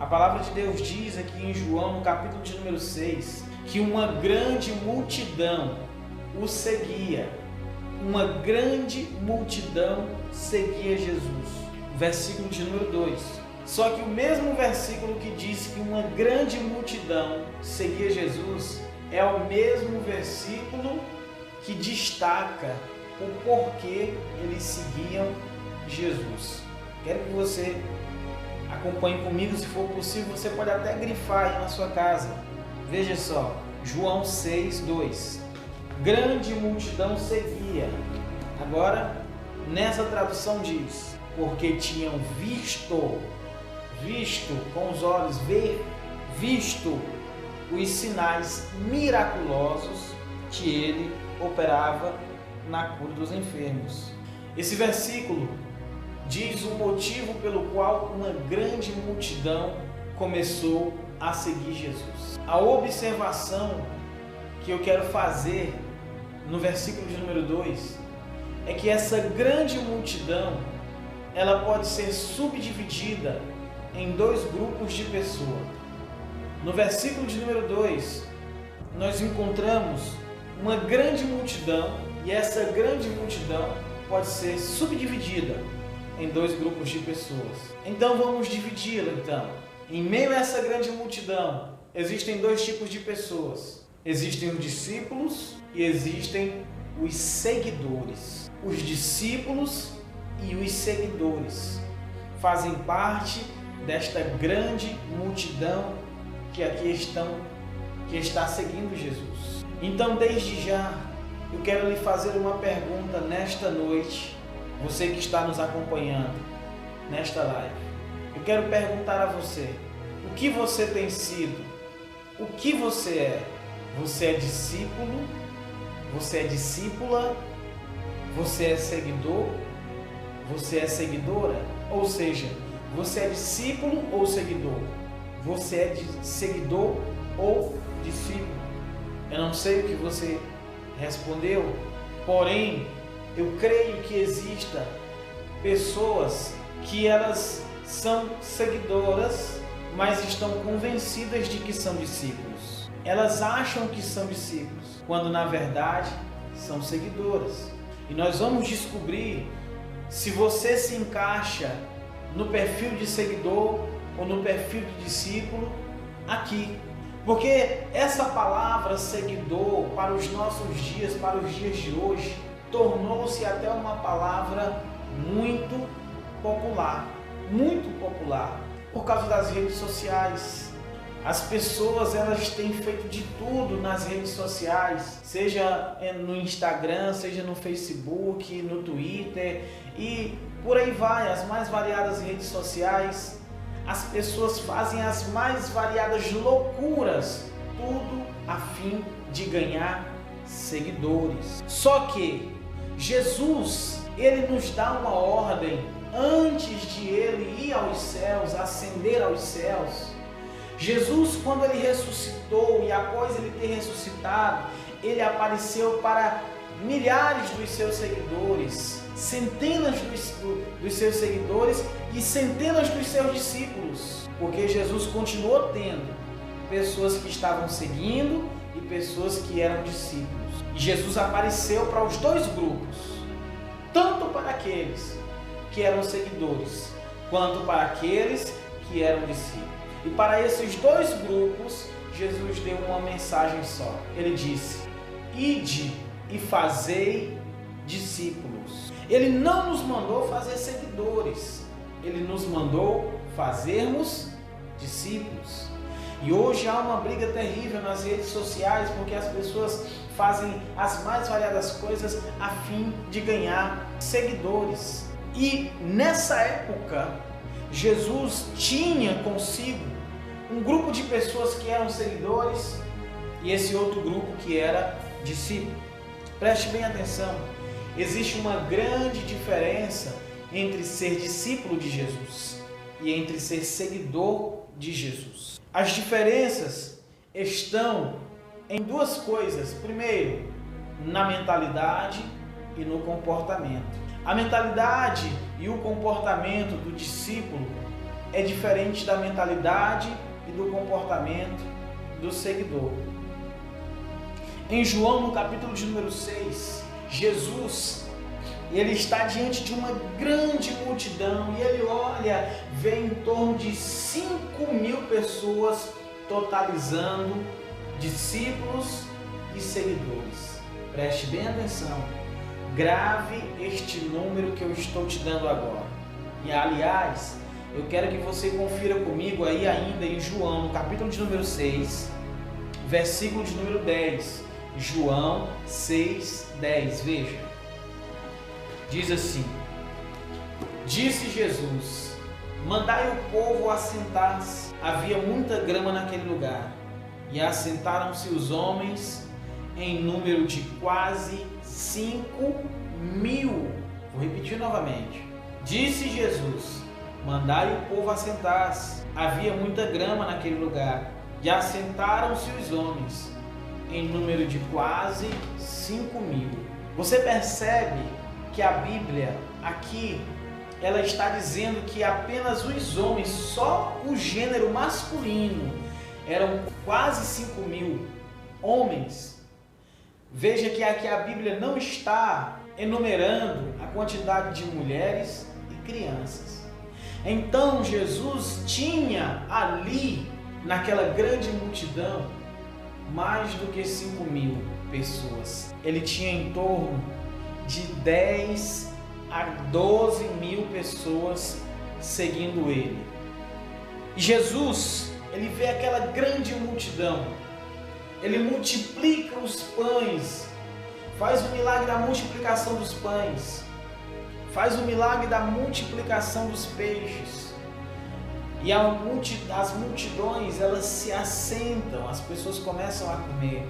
A palavra de Deus diz aqui em João, no capítulo de número 6, que uma grande multidão o seguia. Uma grande multidão seguia Jesus. Versículo de número 2. Só que o mesmo versículo que diz que uma grande multidão seguia Jesus é o mesmo versículo que destaca o porquê eles seguiam Jesus. Quero que você acompanhe comigo, se for possível, você pode até grifar aí na sua casa. Veja só, João 6:2. Grande multidão seguia. Agora, nessa tradução diz, porque tinham visto com os olhos, visto os sinais miraculosos que ele operava na cura dos enfermos. Esse versículo diz o motivo pelo qual uma grande multidão começou a seguir Jesus. A observação que eu quero fazer no versículo de número 2 é que essa grande multidão ela pode ser subdividida em dois grupos de pessoas. No versículo de número 2, nós encontramos uma grande multidão e essa grande multidão pode ser subdividida em dois grupos de pessoas. Então vamos dividi-la então. Em meio a essa grande multidão, existem dois tipos de pessoas. Existem os discípulos e existem os seguidores. Os discípulos e os seguidores fazem parte desta grande multidão que aqui está seguindo Jesus. Então, desde já, eu quero lhe fazer uma pergunta nesta noite, você que está nos acompanhando nesta live. Eu quero perguntar a você, o que você tem sido? O que você é? Você é discípulo? Você é discípula? Você é seguidor? Você é seguidora? Ou seja, você é discípulo ou seguidor? Você é seguidor ou discípulo? Eu não sei o que você respondeu, porém, eu creio que exista pessoas que elas são seguidoras, mas estão convencidas de que são discípulos. Elas acham que são discípulos, quando na verdade são seguidoras. E nós vamos descobrir se você se encaixa no perfil de seguidor ou no perfil de discípulo aqui. Porque essa palavra seguidor para os nossos dias, para os dias de hoje, tornou-se até uma palavra muito popular, por causa das redes sociais. As pessoas elas têm feito de tudo nas redes sociais, seja no Instagram, seja no Facebook, no Twitter e por aí vai, as mais variadas redes sociais. As pessoas fazem as mais variadas loucuras, tudo a fim de ganhar seguidores. Só que Jesus, ele nos dá uma ordem antes de ele ir aos céus, ascender aos céus. Jesus, quando ele ressuscitou e após ele ter ressuscitado, ele apareceu para milhares dos seus seguidores, centenas dos seus seguidores e centenas dos seus discípulos, porque Jesus continuou tendo pessoas que estavam seguindo e pessoas que eram discípulos. E Jesus apareceu para os dois grupos, tanto para aqueles que eram seguidores, quanto para aqueles que eram discípulos. E para esses dois grupos, Jesus deu uma mensagem só. Ele disse: ide e fazei discípulos. Ele não nos mandou fazer seguidores, ele nos mandou fazermos discípulos. E hoje há uma briga terrível nas redes sociais, porque as pessoas fazem as mais variadas coisas a fim de ganhar seguidores. E nessa época, Jesus tinha consigo um grupo de pessoas que eram seguidores e esse outro grupo que era discípulo. Preste bem atenção, existe uma grande diferença entre ser discípulo de Jesus e entre ser seguidor de Jesus. As diferenças estão em duas coisas. Primeiro, na mentalidade e no comportamento. A mentalidade e o comportamento do discípulo é diferente da mentalidade e do comportamento do seguidor. Em João, no capítulo de número 6, Jesus, ele está diante de uma grande multidão e ele olha, vê em torno de 5.000 pessoas, totalizando discípulos e seguidores. Preste bem atenção, grave este número que eu estou te dando agora. E aliás, eu quero que você confira comigo aí ainda em João, no capítulo de número 6, versículo de número 10. João 6:10, veja. Diz assim: disse Jesus, mandai o povo assentar-se. Havia muita grama naquele lugar, e assentaram-se os homens em número de quase 5.000. Vou repetir novamente. Disse Jesus, mandai o povo assentar-se. Havia muita grama naquele lugar, e assentaram-se os homens em número de quase 5.000. Você percebe que a Bíblia aqui ela está dizendo que apenas os homens, só o gênero masculino, eram quase 5.000 homens. Veja que aqui a Bíblia não está enumerando a quantidade de mulheres e crianças. Então Jesus tinha ali, naquela grande multidão, mais do que 5.000 pessoas. Ele tinha em torno de 10 a 12.000 pessoas seguindo ele. E Jesus, ele vê aquela grande multidão, ele multiplica os pães, faz o milagre da multiplicação dos pães, faz o milagre da multiplicação dos peixes. E as multidões, elas se assentam, as pessoas começam a comer.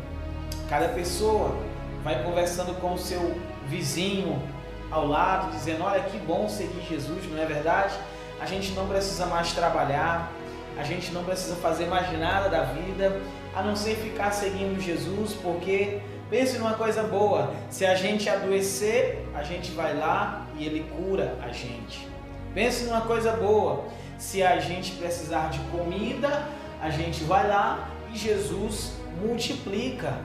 Cada pessoa vai conversando com o seu vizinho ao lado, dizendo: olha, que bom seguir Jesus, não é verdade? A gente não precisa mais trabalhar, a gente não precisa fazer mais nada da vida, a não ser ficar seguindo Jesus, porque pense numa coisa boa, se a gente adoecer, a gente vai lá e Ele cura a gente. Pense numa coisa boa, se a gente precisar de comida, a gente vai lá e Jesus multiplica.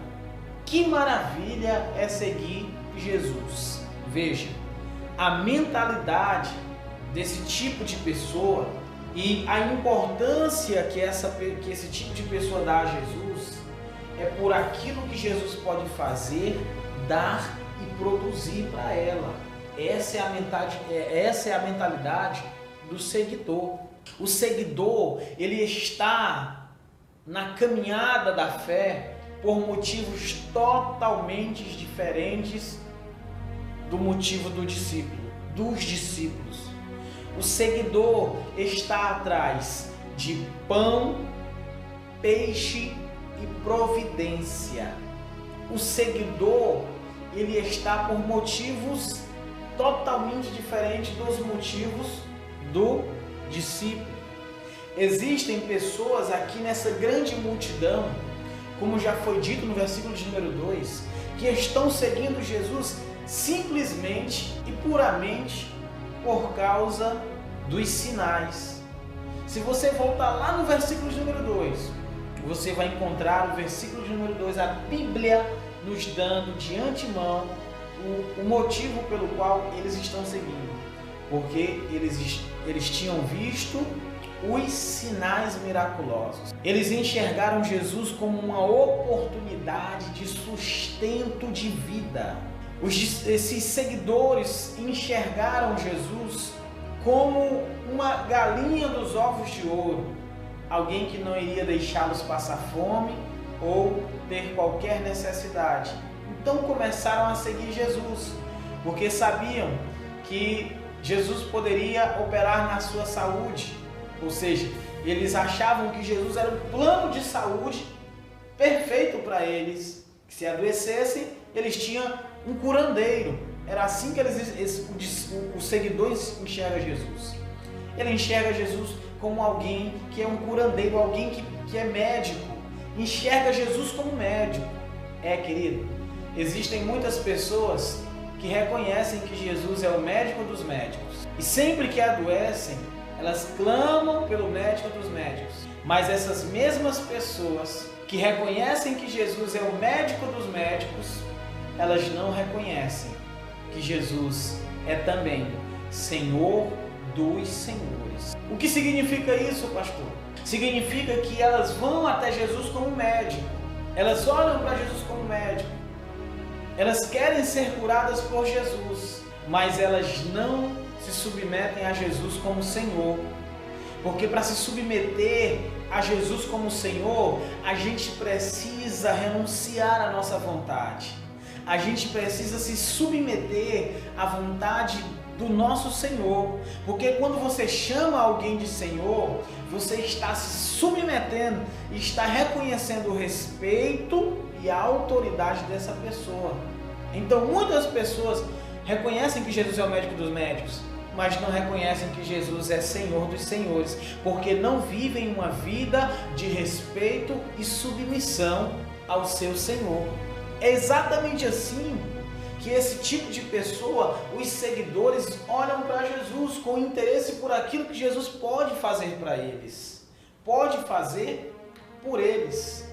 Que maravilha é seguir Jesus. Veja, a mentalidade desse tipo de pessoa e a importância que esse tipo de pessoa dá a Jesus é por aquilo que Jesus pode fazer, dar e produzir para ela. Essa é a mentalidade do seguidor. O seguidor, ele está na caminhada da fé por motivos totalmente diferentes do motivo dos discípulos. O seguidor está atrás de pão, peixe e providência. O seguidor, ele está por motivos totalmente diferentes dos motivos do discípulo. Existem pessoas aqui nessa grande multidão, como já foi dito no versículo de número 2, que estão seguindo Jesus simplesmente e puramente por causa dos sinais. Se você voltar lá no versículo de número 2, você vai encontrar no versículo de número 2 a Bíblia nos dando de antemão o motivo pelo qual eles estão seguindo. Porque eles tinham visto os sinais miraculosos. Eles enxergaram Jesus como uma oportunidade de sustento de vida. Esses seguidores enxergaram Jesus como uma galinha dos ovos de ouro, alguém que não iria deixá-los passar fome ou ter qualquer necessidade. Então começaram a seguir Jesus, porque sabiam que Jesus poderia operar na sua saúde, ou seja, eles achavam que Jesus era um plano de saúde perfeito para eles, que se adoecessem, eles tinham um curandeiro. Era assim que os seguidores enxergam Jesus. Ele enxerga Jesus como alguém que é um curandeiro, alguém que é médico. Enxerga Jesus como médico. Querido, existem muitas pessoas que reconhecem que Jesus é o médico dos médicos. E sempre que adoecem, elas clamam pelo médico dos médicos. Mas essas mesmas pessoas que reconhecem que Jesus é o médico dos médicos, elas não reconhecem que Jesus é também Senhor dos senhores. O que significa isso, pastor? Significa que elas vão até Jesus como médico. Elas olham para Jesus como médico. Elas querem ser curadas por Jesus, mas elas não se submetem a Jesus como Senhor. Porque para se submeter a Jesus como Senhor, a gente precisa renunciar à nossa vontade. A gente precisa se submeter à vontade do nosso Senhor. Porque quando você chama alguém de Senhor, você está se submetendo e está reconhecendo o respeito e a autoridade dessa pessoa. Então muitas pessoas reconhecem que Jesus é o médico dos médicos, mas não reconhecem que Jesus é Senhor dos senhores, porque não vivem uma vida de respeito e submissão ao seu Senhor. É exatamente assim que esse tipo de pessoa, os seguidores, olham para Jesus com interesse por aquilo que Jesus pode fazer para eles, pode fazer por eles.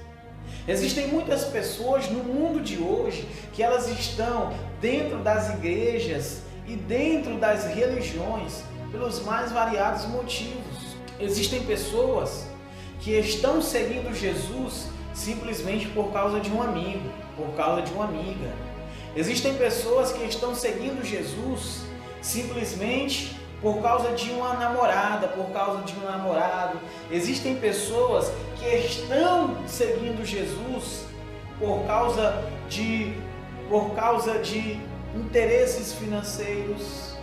Existem muitas pessoas no mundo de hoje que elas estão dentro das igrejas e dentro das religiões pelos mais variados motivos. Existem pessoas que estão seguindo Jesus simplesmente por causa de um amigo, por causa de uma amiga. Existem pessoas que estão seguindo Jesus simplesmente por causa de uma namorada, por causa de um namorado. Existem pessoas que estão seguindo Jesus por causa de interesses financeiros.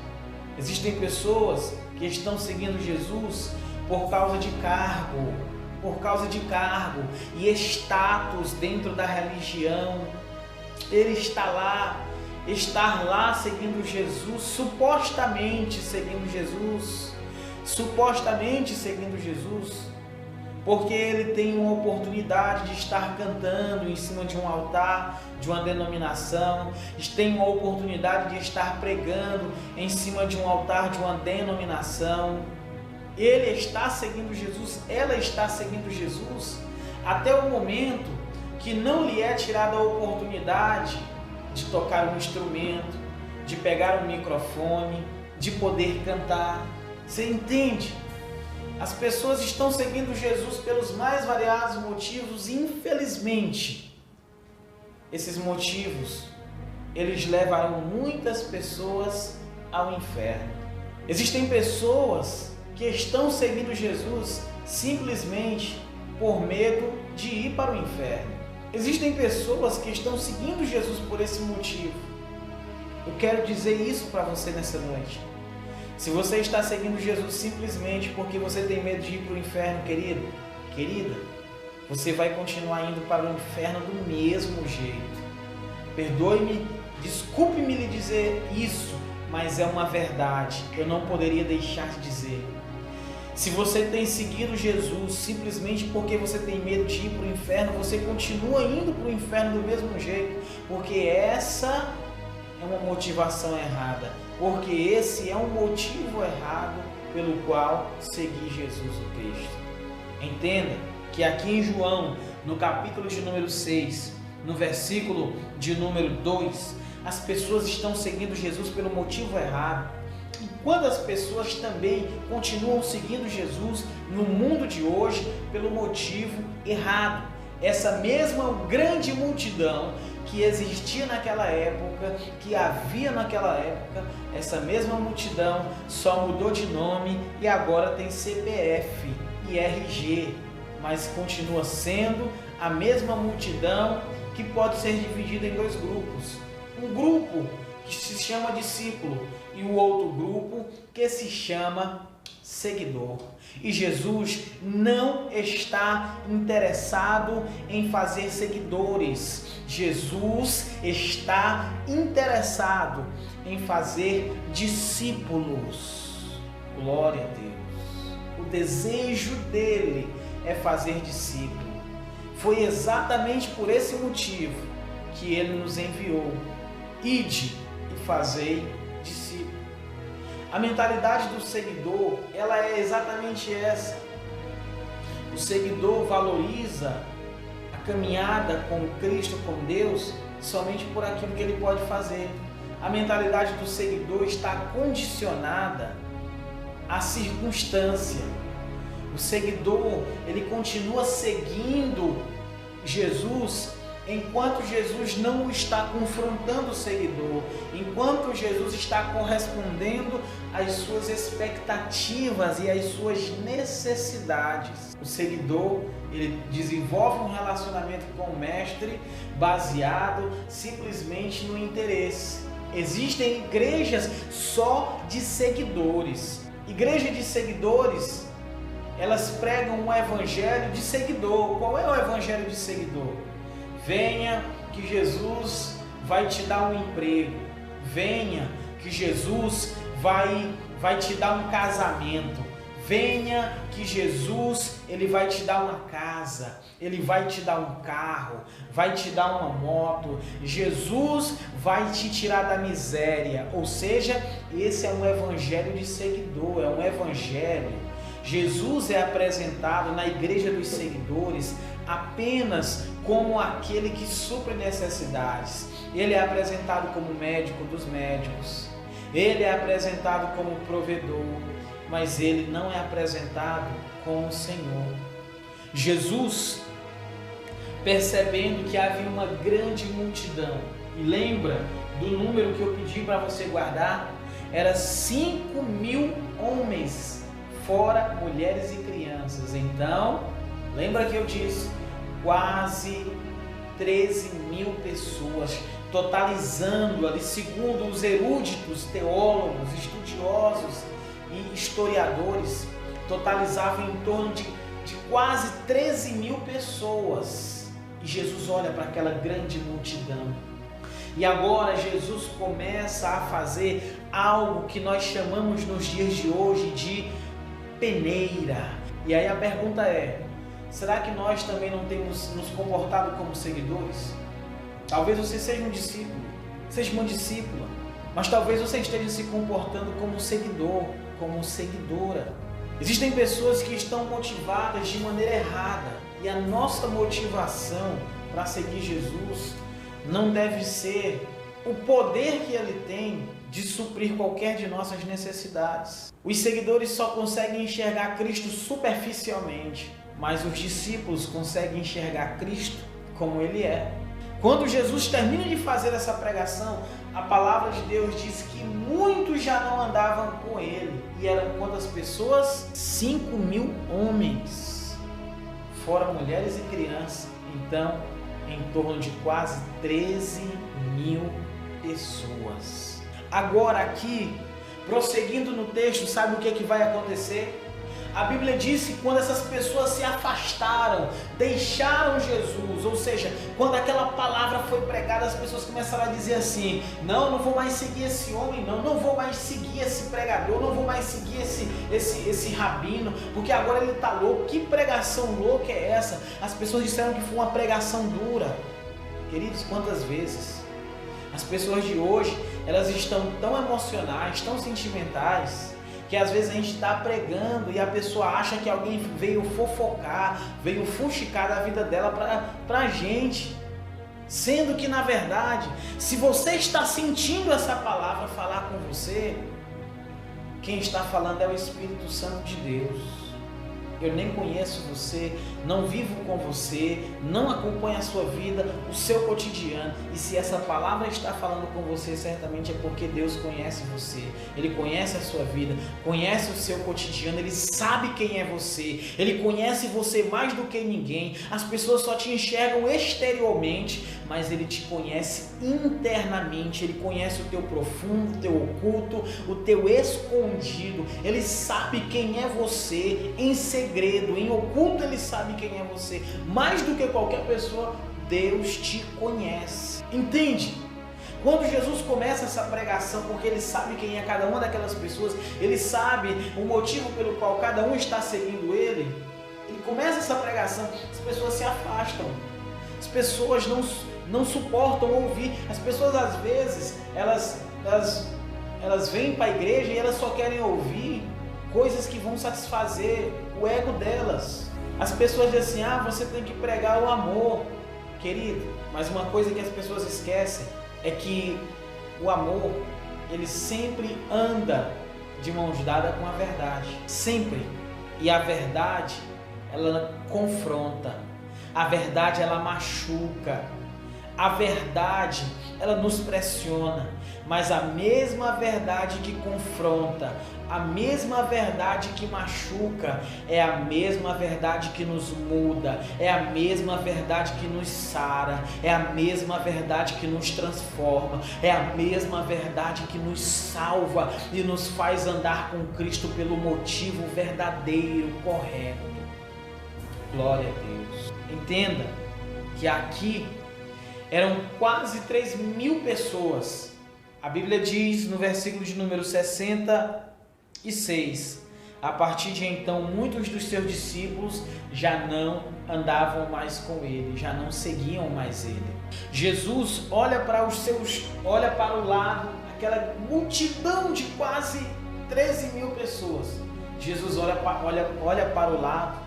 Existem pessoas que estão seguindo Jesus por causa de cargo e status dentro da religião. Ele estar lá seguindo Jesus, supostamente seguindo Jesus, porque ele tem uma oportunidade de estar cantando em cima de um altar, de uma denominação, tem uma oportunidade de estar pregando em cima de um altar, de uma denominação. Ele está seguindo Jesus, ela está seguindo Jesus, até o momento que não lhe é tirada a oportunidade de tocar um instrumento, de pegar um microfone, de poder cantar. Você entende? As pessoas estão seguindo Jesus pelos mais variados motivos e, infelizmente, esses motivos, eles levarão muitas pessoas ao inferno. Existem pessoas que estão seguindo Jesus simplesmente por medo de ir para o inferno. Existem pessoas que estão seguindo Jesus por esse motivo. Eu quero dizer isso para você nessa noite. Se você está seguindo Jesus simplesmente porque você tem medo de ir para o inferno, querida, você vai continuar indo para o inferno do mesmo jeito. Perdoe-me, desculpe-me lhe dizer isso, mas é uma verdade. Eu não poderia deixar de dizer. Se você tem seguido Jesus simplesmente porque você tem medo de ir para o inferno, você continua indo para o inferno do mesmo jeito, porque essa é uma motivação errada, porque esse é um motivo errado pelo qual seguir Jesus o Cristo. Entenda que aqui em João, no capítulo de número 6, no versículo de número 2, as pessoas estão seguindo Jesus pelo motivo errado. E quando as pessoas também continuam seguindo Jesus no mundo de hoje pelo motivo errado. Essa mesma grande multidão que existia naquela época, que havia naquela época, essa mesma multidão só mudou de nome e agora tem CPF e RG, mas continua sendo a mesma multidão que pode ser dividida em dois grupos. Um grupo que se chama discípulo e o outro grupo que se chama seguidor. E Jesus não está interessado em fazer seguidores. Jesus está interessado em fazer discípulos. Glória a Deus. O desejo dele é fazer discípulo. Foi exatamente por esse motivo que ele nos enviou. Ide e fazei discípulos. A mentalidade do seguidor, ela é exatamente essa. O seguidor valoriza a caminhada com Cristo, com Deus, somente por aquilo que ele pode fazer. A mentalidade do seguidor está condicionada à circunstância. O seguidor, ele continua seguindo Jesus enquanto Jesus não está confrontando o seguidor, enquanto Jesus está correspondendo às suas expectativas e às suas necessidades. O seguidor, ele desenvolve um relacionamento com o mestre baseado simplesmente no interesse. Existem igrejas só de seguidores. Igreja de seguidores, elas pregam um evangelho de seguidor. Qual é o evangelho de seguidor? Venha que Jesus vai te dar um emprego. Venha que Jesus vai te dar um casamento. Venha que Jesus, ele vai te dar uma casa, ele vai te dar um carro, vai te dar uma moto. Jesus vai te tirar da miséria. Ou seja, esse é um evangelho de seguidor, é um evangelho. Jesus é apresentado na igreja dos seguidores apenas como aquele que supre necessidades. Ele é apresentado como médico dos médicos. Ele é apresentado como provedor, mas ele não é apresentado como o Senhor. Jesus, percebendo que havia uma grande multidão, e lembra do número que eu pedi para você guardar, era 5.000 homens, fora mulheres e crianças. Então, lembra que eu disse, quase 13.000 pessoas, totalizando ali, segundo os eruditos, teólogos, estudiosos e historiadores, totalizavam em torno de quase 13.000 pessoas. E Jesus olha para aquela grande multidão. E agora Jesus começa a fazer algo que nós chamamos nos dias de hoje de peneira. E aí a pergunta é, será que nós também não temos nos comportado como seguidores? Talvez você seja um discípulo, seja uma discípula, mas talvez você esteja se comportando como seguidor, como seguidora. Existem pessoas que estão motivadas de maneira errada, e a nossa motivação para seguir Jesus não deve ser o poder que ele tem de suprir qualquer de nossas necessidades. Os seguidores só conseguem enxergar Cristo superficialmente, mas os discípulos conseguem enxergar Cristo como ele é. Quando Jesus termina de fazer essa pregação, a palavra de Deus diz que muitos já não andavam com ele. E eram quantas pessoas? 5.000 homens, fora mulheres e crianças. Então, em torno de quase 13.000 pessoas. Agora aqui, prosseguindo no texto, sabe o que vai acontecer? A Bíblia diz que quando essas pessoas se afastaram, deixaram Jesus, ou seja, quando aquela palavra foi pregada, as pessoas começaram a dizer assim, não vou mais seguir esse homem, não vou mais seguir esse pregador, não vou mais seguir esse rabino, porque agora ele está louco. Que pregação louca é essa? As pessoas disseram que foi uma pregação dura. Queridos, quantas vezes as pessoas de hoje, elas estão tão emocionais, tão sentimentais, que às vezes a gente está pregando e a pessoa acha que alguém veio fofocar, veio fuxicar da vida dela para a gente. Sendo que, na verdade, se você está sentindo essa palavra falar com você, quem está falando é o Espírito Santo de Deus. Eu nem conheço você, não vivo com você, não acompanho a sua vida, o seu cotidiano. E se essa palavra está falando com você, certamente é porque Deus conhece você. Ele conhece a sua vida, conhece o seu cotidiano, Ele sabe quem é você. Ele conhece você mais do que ninguém. As pessoas só te enxergam exteriormente, mas Ele te conhece internamente. Ele conhece o teu profundo, o teu oculto, o teu escondido. Ele sabe quem é você em segredo, em oculto. Ele sabe quem é você. Mais do que qualquer pessoa, Deus te conhece. Entende? Quando Jesus começa essa pregação, porque Ele sabe quem é cada uma daquelas pessoas, Ele sabe o motivo pelo qual cada um está seguindo Ele, Ele começa essa pregação, as pessoas se afastam, as pessoas não suportam ouvir. As pessoas às vezes, elas elas vêm para a igreja e elas só querem ouvir coisas que vão satisfazer o ego delas. As pessoas dizem assim, você tem que pregar o amor, querido, mas uma coisa que as pessoas esquecem é que o amor, ele sempre anda de mãos dadas com a verdade, sempre. E a verdade, ela confronta, a verdade, ela machuca, a verdade, ela nos pressiona, mas a mesma verdade que confronta, a mesma verdade que machuca, é a mesma verdade que nos muda, é a mesma verdade que nos sara, é a mesma verdade que nos transforma, é a mesma verdade que nos salva e nos faz andar com Cristo pelo motivo verdadeiro, correto. Glória a Deus. Entenda que aqui eram quase 3.000 pessoas. A Bíblia diz no versículo de número 66, a partir de então muitos dos seus discípulos já não andavam mais com ele, já não seguiam mais ele. Jesus olha para o lado, aquela multidão de quase 13.000 pessoas. Jesus olha para o lado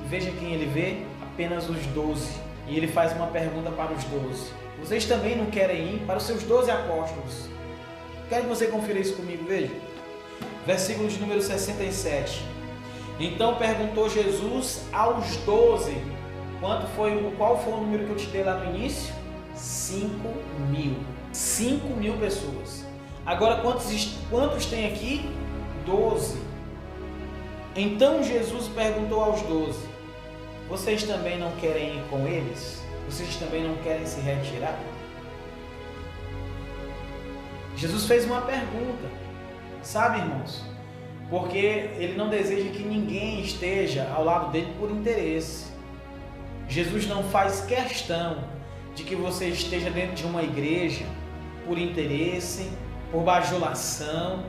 e veja quem ele vê, apenas os 12. E ele faz uma pergunta para os 12. Vocês também não querem ir? Para os seus 12 apóstolos. Quero que você confira isso comigo, veja. Versículo de número 67. Então perguntou Jesus aos 12. Qual foi o número que eu te dei lá no início? 5.000. 5.000 pessoas. Agora quantos tem aqui? 12. Então Jesus perguntou aos 12. Vocês também não querem ir com eles? Vocês também não querem se retirar? Jesus fez uma pergunta, sabe, irmãos? Porque ele não deseja que ninguém esteja ao lado dele por interesse. Jesus não faz questão de que você esteja dentro de uma igreja por interesse, por bajulação.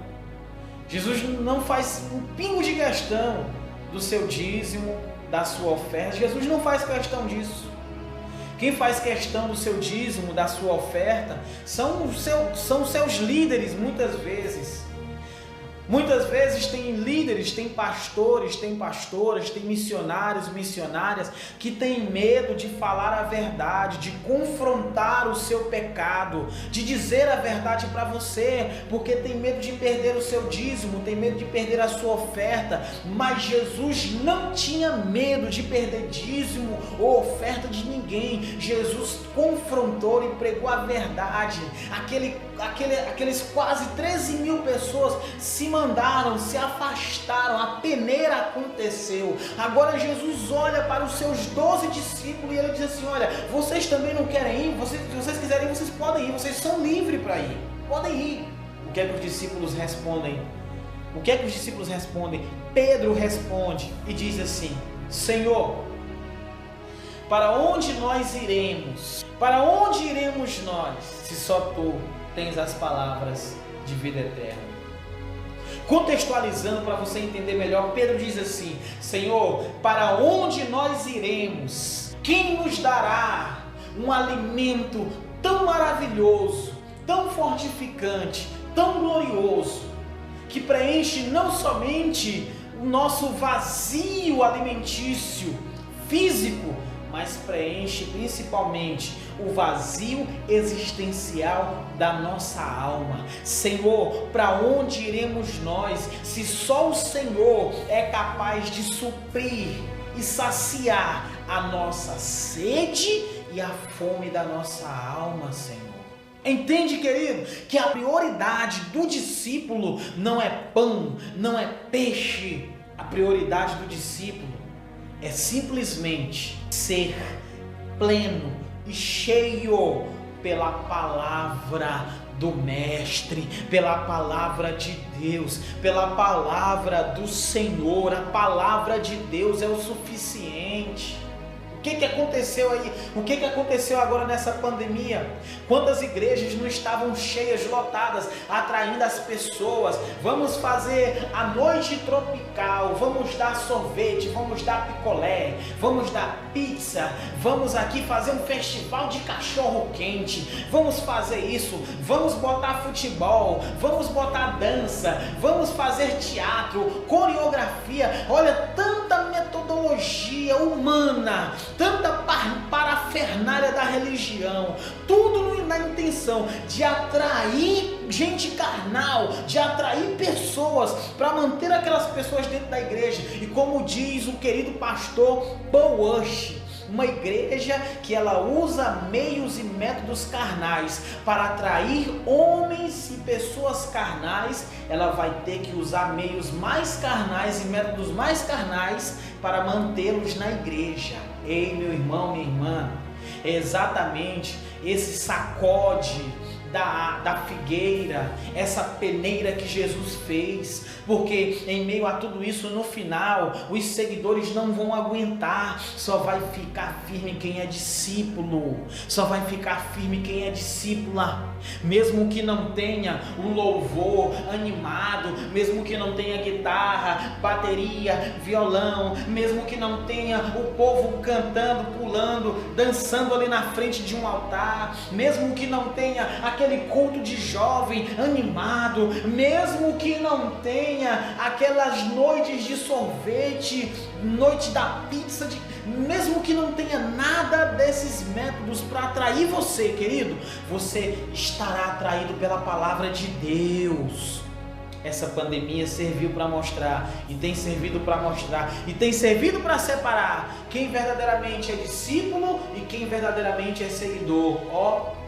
Jesus não faz um pingo de questão do seu dízimo, da sua oferta. Jesus não faz questão disso. Quem faz questão do seu dízimo, da sua oferta, são os seus líderes, muitas vezes. Muitas vezes tem líderes, tem pastores, tem pastoras, tem missionários, missionárias que têm medo de falar a verdade, de confrontar o seu pecado, de dizer a verdade para você, porque tem medo de perder o seu dízimo, tem medo de perder a sua oferta. Mas Jesus não tinha medo de perder dízimo ou oferta de ninguém. Jesus confrontou e pregou a verdade. Aqueles quase 13.000 pessoas se mandaram, se afastaram, a peneira aconteceu. Agora Jesus olha para os seus 12 discípulos e ele diz assim, olha, vocês também não querem ir? Se vocês quiserem ir, vocês podem ir, vocês são livres para ir, podem ir. O que é que os discípulos respondem? Pedro responde e diz assim, Senhor, para onde nós iremos? Para onde iremos nós, se só Tu tens as palavras de vida eterna? Contextualizando para você entender melhor, Pedro diz assim, Senhor, para onde nós iremos? Quem nos dará um alimento tão maravilhoso, tão fortificante, tão glorioso, que preenche não somente o nosso vazio alimentício físico, mas preenche principalmente o vazio existencial da nossa alma. Senhor, para onde iremos nós, se só o Senhor é capaz de suprir e saciar a nossa sede e a fome da nossa alma, Senhor? Entende, querido, que a prioridade do discípulo não é pão, não é peixe. A prioridade do discípulo é simplesmente ser pleno e cheio pela palavra do Mestre, pela palavra de Deus, pela palavra do Senhor. A palavra de Deus é o suficiente. O que aconteceu aí? O que aconteceu agora nessa pandemia? Quantas igrejas não estavam cheias, lotadas, atraindo as pessoas? Vamos fazer a noite tropical, vamos dar sorvete, vamos dar picolé, vamos dar pizza, vamos aqui fazer um festival de cachorro quente, vamos fazer isso, vamos botar futebol, vamos botar dança, vamos fazer teatro, coreografia. Olha, tanta metodologia humana, tanta parafernália da religião, tudo na intenção de atrair gente carnal, de atrair pessoas, para manter aquelas pessoas dentro da igreja. E como diz o querido pastor Paul Walsh, uma igreja que ela usa meios e métodos carnais para atrair homens e pessoas carnais, ela vai ter que usar meios mais carnais e métodos mais carnais para mantê-los na igreja. Ei, meu irmão, minha irmã, é exatamente esse sacode da figueira, essa peneira que Jesus fez, porque em meio a tudo isso, no final, os seguidores não vão aguentar, só vai ficar firme quem é discípulo, só vai ficar firme quem é discípula, mesmo que não tenha um louvor animado, mesmo que não tenha guitarra, bateria, violão, mesmo que não tenha o povo cantando, pulando, dançando ali na frente de um altar, mesmo que não tenha aquele culto de jovem animado, mesmo que não tenha aquelas noites de sorvete, noite da pizza, mesmo que não tenha nada desses métodos para atrair você, querido, você estará atraído pela palavra de Deus. Essa pandemia serviu para mostrar, e tem servido para mostrar, e tem servido para separar quem verdadeiramente é discípulo e quem verdadeiramente é seguidor.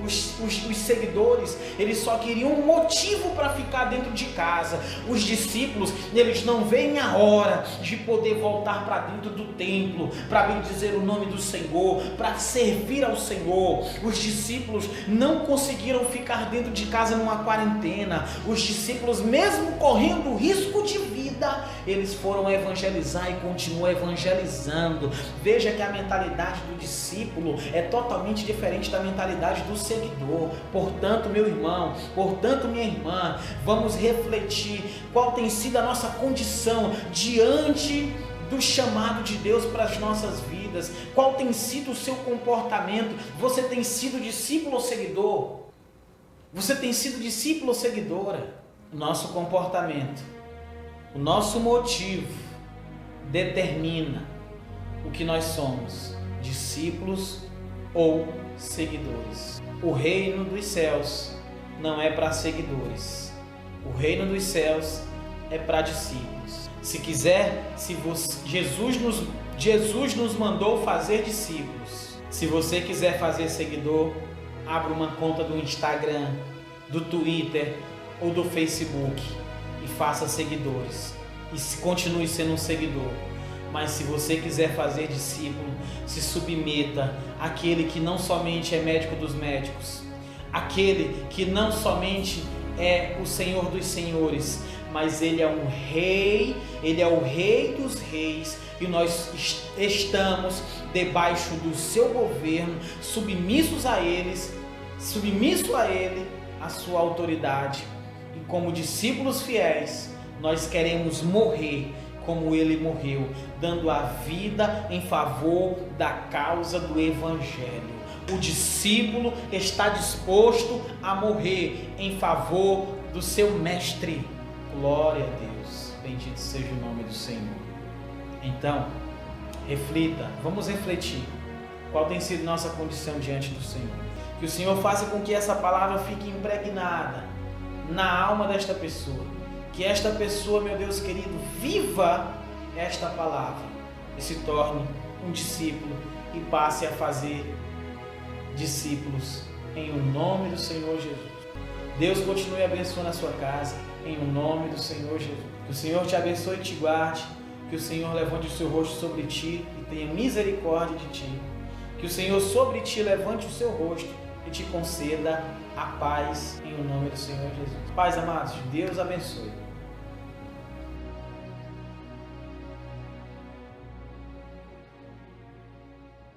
Os seguidores, eles só queriam um motivo para ficar dentro de casa. Os discípulos, eles não veem a hora de poder voltar para dentro do templo, para bendizer o nome do Senhor, para servir ao Senhor. Os discípulos não conseguiram ficar dentro de casa numa quarentena. Os discípulos, mesmo correndo risco de vida, eles foram evangelizar e continuam evangelizando. Veja que a mentalidade do discípulo é totalmente diferente da mentalidade do seguidor. Portanto, meu irmão, portanto, minha irmã, vamos refletir qual tem sido a nossa condição diante do chamado de Deus para as nossas vidas. Qual tem sido o seu comportamento? Você tem sido discípulo ou seguidor? Você tem sido discípulo ou seguidora? O nosso comportamento, o nosso motivo determina o que nós somos, discípulos ou seguidores. O reino dos céus não é para seguidores, o reino dos céus é para discípulos. Jesus nos mandou fazer discípulos. Se você quiser fazer seguidor, abra uma conta do Instagram, do Twitter ou do Facebook e faça seguidores, e continue sendo um seguidor. Mas se você quiser fazer discípulo, se submeta àquele que não somente é médico dos médicos, aquele que não somente é o Senhor dos senhores, mas Ele é um rei, Ele é o Rei dos reis, e nós estamos debaixo do seu governo, submissos a Ele, a sua autoridade. E como discípulos fiéis, nós queremos morrer como Ele morreu, dando a vida em favor da causa do Evangelho. O discípulo está disposto a morrer em favor do seu mestre. Glória a Deus, bendito seja o nome do Senhor. Então, reflita, vamos refletir qual tem sido nossa condição diante do Senhor. Que o Senhor faça com que essa palavra fique impregnada na alma desta pessoa. Que esta pessoa, meu Deus querido, viva esta palavra e se torne um discípulo e passe a fazer discípulos em o nome do Senhor Jesus. Deus continue abençoando a sua casa em o nome do Senhor Jesus. Que o Senhor te abençoe e te guarde. Que o Senhor levante o seu rosto sobre ti e tenha misericórdia de ti. Que o Senhor sobre ti levante o seu rosto e te conceda a paz em o nome do Senhor Jesus. Pais amados, Deus abençoe.